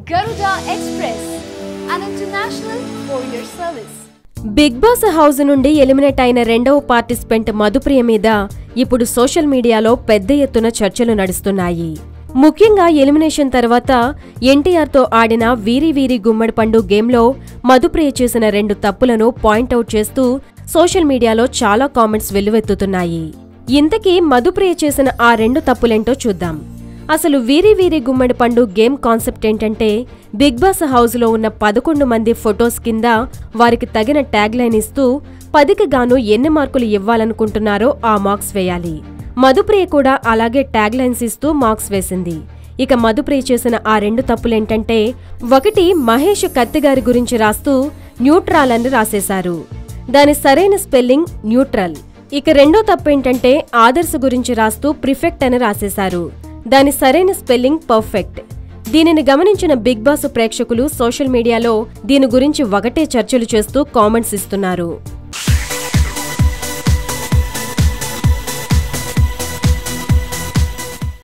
Garuda Express, an international courier service. Bigg Boss house నుండి eliminate అయిన రెండవ participant Madhupriya మీద ఇప్పుడు సోషల్ మీడియాలో పెద్ద ఎత్తున చర్చలు నడుస్తున్నాయి. ముఖ్యంగా ఎలిమినేషన్ తర్వాత ఎన్టీఆర్తో ఆడిన వీరి వీరి గుమ్మడి పండు గేమ్లో మధుప్రియ చేసిన 2 తప్పులను పాయింట్అవుట్ చేస్తూ సోషల్ మీడియాలో చాలా కామెంట్స్ వెల్లువెత్తుతున్నాయి. ఇంతకీ మధుప్రియ చేసిన ఆ 2 తప్పులేంటో చూద్దాం. అసలు వీరి వీరి గుమ్మడి పండు గేమ్ కాన్సెప్ట్ ఏంటంటే, బిగ్ బాస్ హౌస్లో ఉన్న 11 మంది ఫొటోస్ కింద వారికి తగిన ట్యాగ్ లైన్ ఇస్తూ 10కి గాను ఎన్ని మార్కులు ఇవ్వాలనుకుంటున్నారో ఆ మార్క్స్ వేయాలి. మధుప్రియ కూడా అలాగే ట్యాగ్ లైన్స్ ఇస్తూ మార్క్స్ వేసింది. ఇక మధుప్రియ చేసిన ఆ 2 తప్పులేంటంటే, ఒకటి మహేష్ కత్తిగారి గురించి రాస్తూ న్యూట్రల్ అని రాసేశారు. దాని సరైన స్పెల్లింగ్ న్యూట్రల్. ఇక రెండో తప్పేంటంటే ఆదర్శ్ గురించి రాస్తూ ప్రిఫెక్ట్ అని రాసేశారు. దాని సరైన స్పెల్లింగ్ పర్ఫెక్ట్. దీనిని గమనించిన బిగ్ బాస్ ప్రేక్షకులు సోషల్ మీడియాలో దీని గురించి ఒకటే చర్చలు చేస్తూ కామెంట్స్ ఇస్తున్నారు.